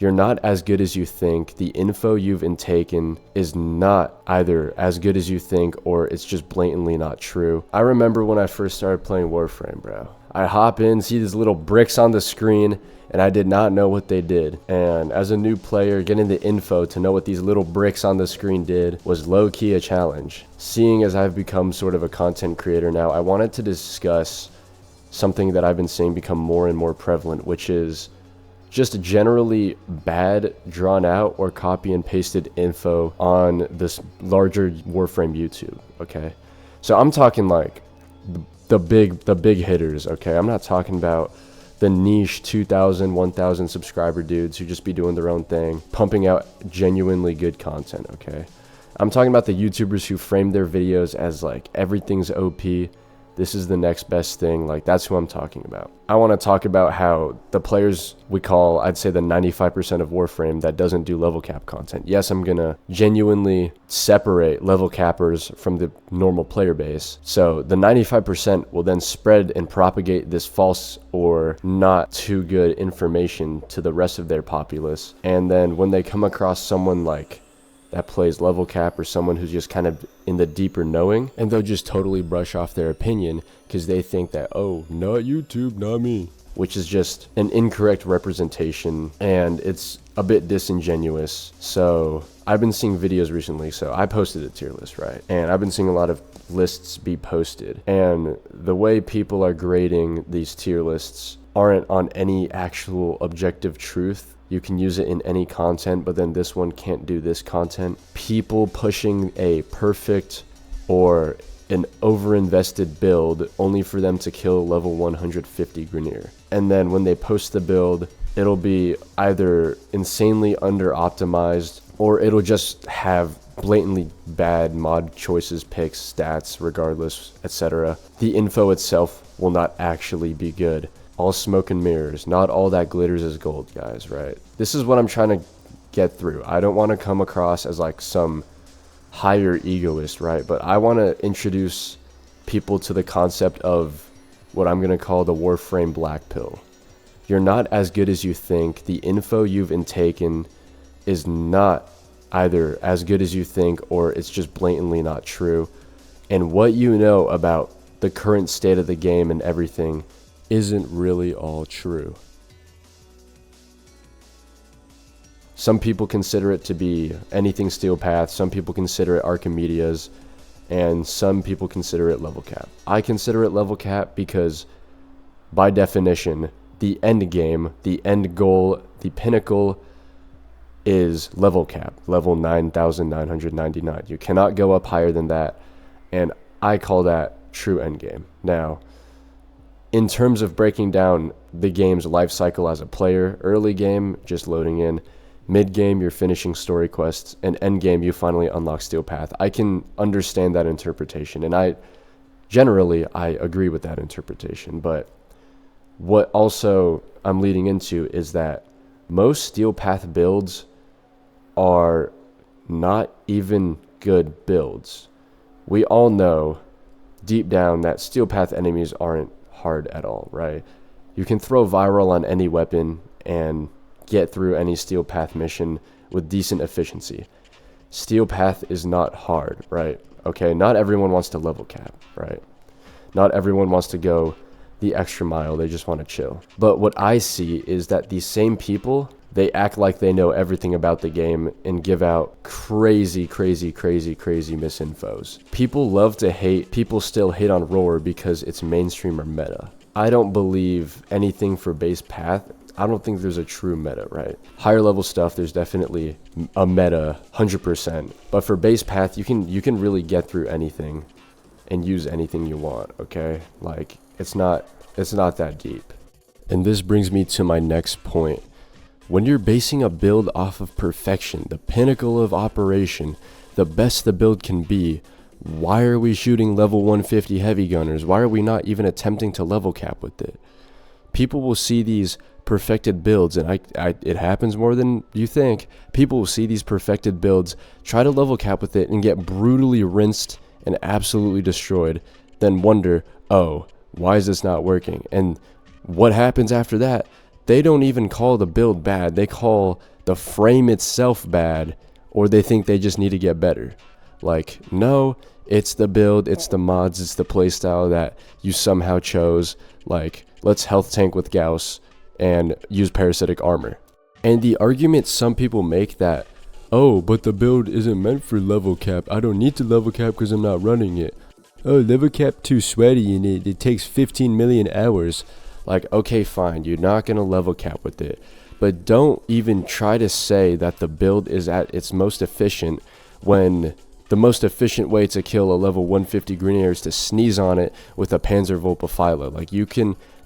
You're not as good as you think. The info you've intaken is not either as good as you think or it's just blatantly not true. I remember when I first started playing Warframe, bro. I hop in, see these little bricks on the screen, and I did not know what they did. And as a new player, getting the info to know what these little bricks on the screen did was low-key a challenge. Seeing as I've become sort of a content creator now, I wanted to discuss something that I've been seeing become more and more prevalent, which is just generally bad, drawn out, or copy and pasted info on this larger Warframe YouTube, okay? So I'm talking like the big hitters, okay? I'm not talking about the niche 2,000, 1,000 subscriber dudes who just be doing their own thing, pumping out genuinely good content, okay? I'm talking about the YouTubers who frame their videos as like everything's OP. This is the next best thing. Like, that's who I'm talking about. I want to talk about how the players we call, I'd say the 95% of Warframe that doesn't do level cap content. Yes, I'm going to genuinely separate level cappers from the normal player base. So the 95% will then spread and propagate this false or not too good information to the rest of their populace. And then when they come across someone like that plays level cap or someone who's just kind of in the deeper knowing, and they'll just totally brush off their opinion because they think that, oh, not YouTube, not me, which is just an incorrect representation and it's a bit disingenuous. So I've been seeing videos recently, so I posted a tier list, right? And I've been seeing a lot of lists be posted, and the way people are grading these tier lists aren't on any actual objective truth. You can use it in any content, but then this one can't do this content. People pushing a perfect or an over-invested build only for them to kill level 150 Grineer. And then when they post the build, it'll be either insanely under-optimized or it'll just have blatantly bad mod choices, picks, stats, regardless, etc. The info itself will not actually be good. All smoke and mirrors. Not all that glitters is gold, guys, right? This is what I'm trying to get through. I don't want to come across as like some higher egoist, right? But I want to introduce people to the concept of what I'm going to call the Warframe black pill. You're not as good as you think. The info you've intaken is not either as good as you think or it's just blatantly not true. And what you know about the current state of the game and everything isn't really all true. Some people consider it to be anything Steel Path, some people consider it Archimedes, and some people consider it level cap. I consider it level cap because, by definition, the end game, the end goal, the pinnacle is level cap, level 9,999. You cannot go up higher than that, and I call that true end game. Now, in terms of breaking down the game's life cycle as a player, early game, just loading in. Mid game, you're finishing story quests. And end game, you finally unlock Steel Path. I can understand that interpretation, and I agree with that interpretation. But what also I'm leading into is that most Steel Path builds are not even good builds. We all know deep down that Steel Path enemies aren't hard at all, right? You can throw viral on any weapon and get through any Steel Path mission with decent efficiency. Steel Path is not hard, right? Okay, not everyone wants to level cap, right? Not everyone wants to go the extra mile, they just want to chill. But what I see is that these same people, they act like they know everything about the game and give out crazy misinfos. People love to hate. People still hate on Roar because it's mainstream or meta. I don't believe anything for base path. I don't think there's a true meta, right? Higher level stuff, there's definitely a meta, 100%. But for base path, you can really get through anything and use anything you want, okay? Like, it's not that deep. And this brings me to my next point. When you're basing a build off of perfection, the pinnacle of operation, the best the build can be, why are we shooting level 150 heavy gunners? Why are we not even attempting to level cap with it? People will see these perfected builds, and it happens more than you think. People will see these perfected builds, try to level cap with it, and get brutally rinsed and absolutely destroyed, then wonder, oh, why is this not working? And what happens after that? they don't even call the build bad. They call the frame itself bad, or they think they just need to get better. Like, no, it's the build, it's the mods, it's the playstyle that you somehow chose. Like, let's health tank with Gauss and use parasitic armor. And the argument some people make that, oh, but the build isn't meant for level cap. I don't need to level cap because I'm not running it. Oh, level cap too sweaty in it. It takes 15 million hours. Like, okay, fine. You're not going to level cap with it. But don't even try to say that the build is at its most efficient when the most efficient way to kill a level 150 Grenadier is to sneeze on it with a Panzervolpaphyla. Like,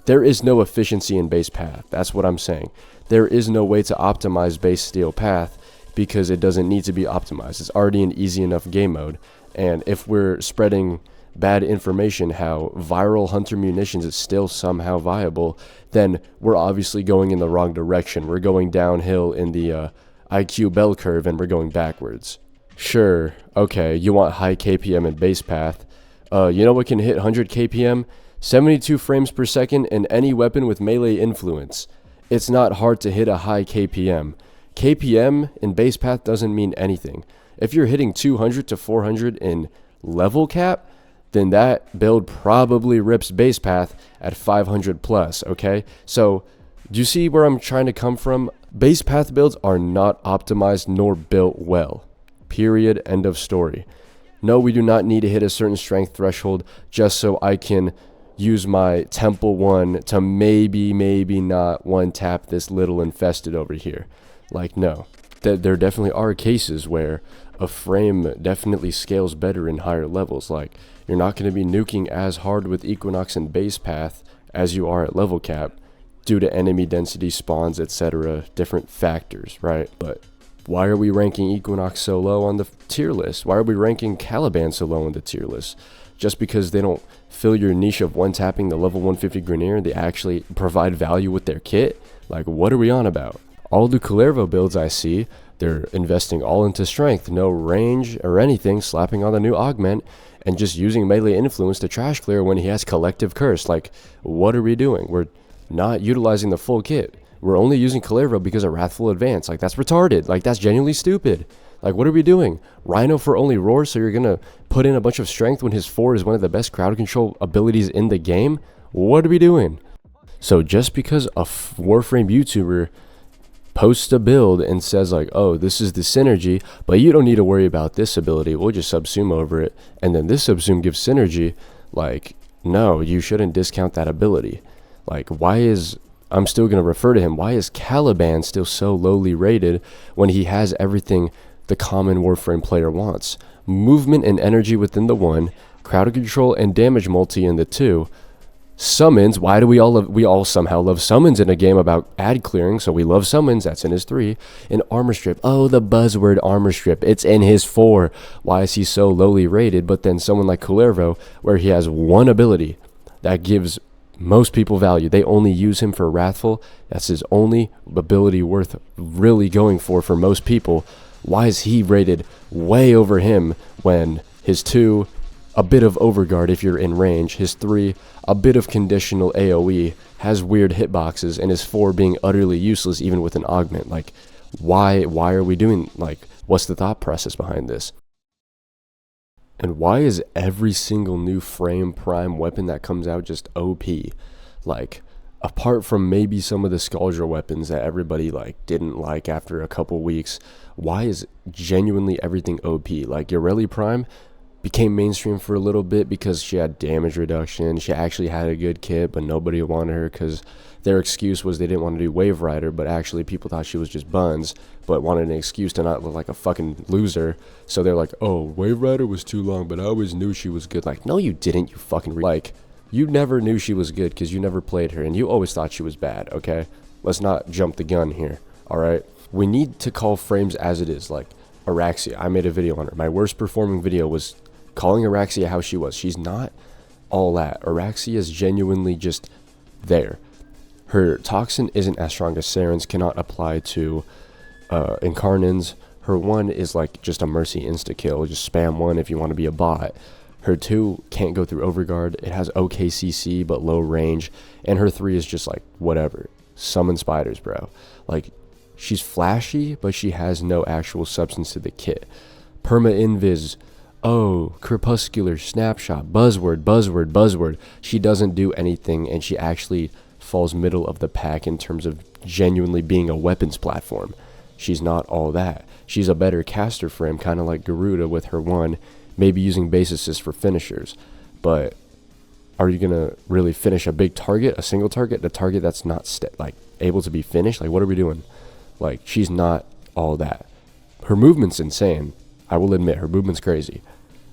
there is no efficiency in base path. That's what I'm saying. There is no way to optimize base steel path because it doesn't need to be optimized. It's already an easy enough game mode. And if we're spreading bad information how viral hunter munitions is still somehow viable, then we're obviously going in the wrong direction. We're going downhill in the IQ bell curve, and we're going backwards. Sure, okay, you want high KPM and base path. You know what can hit 100 KPM? 72 frames per second in any weapon with melee influence. It's not hard to hit a high KPM. KPM in base path doesn't mean anything. If you're hitting 200 to 400 in level cap, then that build probably rips base path at 500 plus, okay? So, do you see where I'm trying to come from? Base path builds are not optimized nor built well. Period. End of story. No, we do not need to hit a certain strength threshold just so I can use my Temple 1 to maybe not one-tap this little infested over here. Like, no. There definitely are cases where a frame definitely scales better in higher levels. Like, you're not going to be nuking as hard with Equinox and base path as you are at level cap due to enemy density, spawns, etc., different factors, right? But why are we ranking Equinox so low on the tier list? Why are we ranking Caliban so low on the tier list? Just because they don't fill your niche of one-tapping the level 150 Grenadier, they actually provide value with their kit? Like, what are we on about? All the Culervo builds I see, they're investing all into strength, no range or anything, slapping on the new augment, and just using melee influence to trash clear when he has collective curse. Like, what are we doing? We're not utilizing the full kit. We're only using Culervo because of Wrathful Advance. Like, that's retarded. Like, that's genuinely stupid. Like, what are we doing? Rhino for only roar, so you're gonna put in a bunch of strength when his 4 is one of the best crowd control abilities in the game? What are we doing? So just because a Warframe YouTuber posts a build and says like, oh, this is the synergy, but you don't need to worry about this ability, we'll just subsume over it, and then this subsume gives synergy, like, no, you shouldn't discount that ability. Like, I'm still going to refer to him, why is Caliban still so lowly rated when he has everything the common Warframe player wants? Movement and energy within the 1, crowd control and damage multi in the 2, summons. Why do we all somehow love summons in a game about ad clearing? So we love summons, that's in his 3. And armor strip, oh, the buzzword armor strip, it's in his 4. Why is he so lowly rated? But then someone like Culervo, where he has one ability that gives most people value, they only use him for Wrathful, that's his only ability worth really going for most people. Why is he rated way over him when his 2, a bit of overguard if you're in range, his 3, a bit of conditional AoE, has weird hitboxes, and his 4 being utterly useless even with an augment? Like, why are we doing, like, what's the thought process behind this? And why is every single new frame prime weapon that comes out just OP? Like, apart from maybe some of the Skuldra weapons that everybody like didn't like after a couple weeks, why is genuinely everything OP? Like, Yoreli Prime became mainstream for a little bit because she had damage reduction. She actually had a good kit, but nobody wanted her because their excuse was they didn't want to do Wave Rider, but actually people thought she was just buns, but wanted an excuse to not look like a fucking loser. So they're like, oh, Wave Rider was too long, but I always knew she was good. Like, no, you didn't, you fucking like, you never knew she was good because you never played her, and you always thought she was bad, okay? Let's not jump the gun here, all right? We need to call frames as it is. Like, Araxia, I made a video on her. My worst performing video was calling Araxia how she was. She's not all that. Araxia is genuinely just there. Her Toxin isn't as strong as Saren's, cannot apply to Incarnins. Her 1 is like just a mercy insta-kill. Just spam 1 if you want to be a bot. Her 2 can't go through Overguard. It has OKCC but low range. And her 3 is just like whatever. summon spiders, bro. Like, she's flashy, but she has no actual substance to the kit. Perma invis, oh, crepuscular snapshot, buzzword. She doesn't do anything, and she actually falls middle of the pack in terms of genuinely being a weapons platform. She's not all that. She's a better caster frame, kind of like Garuda with her one, maybe using base assist for finishers. But are you going to really finish a big target, a single target, a target that's not able to be finished? Like, what are we doing? Like, she's not all that. Her movement's insane. I will admit, her movement's crazy.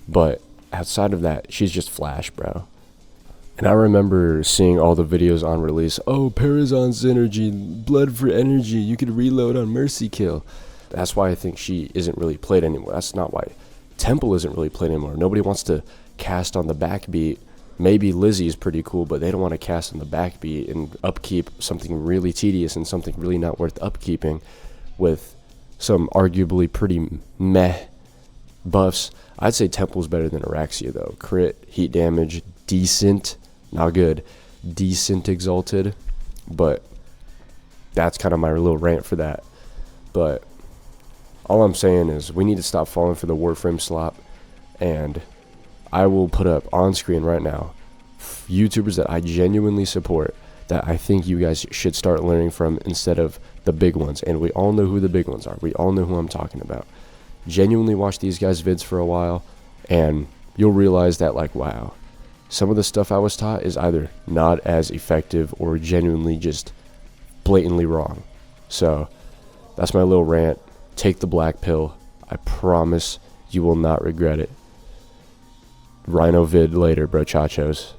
But outside of that, she's just flash, bro. And I remember seeing all the videos on release. Oh, Parazon synergy, blood for energy. You could reload on Mercy Kill. That's why I think she isn't really played anymore. That's not why Temple isn't really played anymore. Nobody wants to cast on the backbeat. Maybe Lizzie is pretty cool, but they don't want to cast on the backbeat and upkeep something really tedious and something really not worth upkeeping with some arguably pretty meh buffs. I'd say Temple's better than Araxia, though. Crit, heat damage, decent. Not good. Decent exalted. But that's kind of my little rant for that. But all I'm saying is we need to stop falling for the Warframe slop. And I will put up on screen right now YouTubers that I genuinely support, that I think you guys should start learning from instead of the big ones. And we all know who the big ones are. We all know who I'm talking about. Genuinely watch these guys' vids for a while, and you'll realize that, like, wow, some of the stuff I was taught is either not as effective or genuinely just blatantly wrong. So that's my little rant. Take the black pill. I promise you will not regret it. Rhino vid later, bro chachos.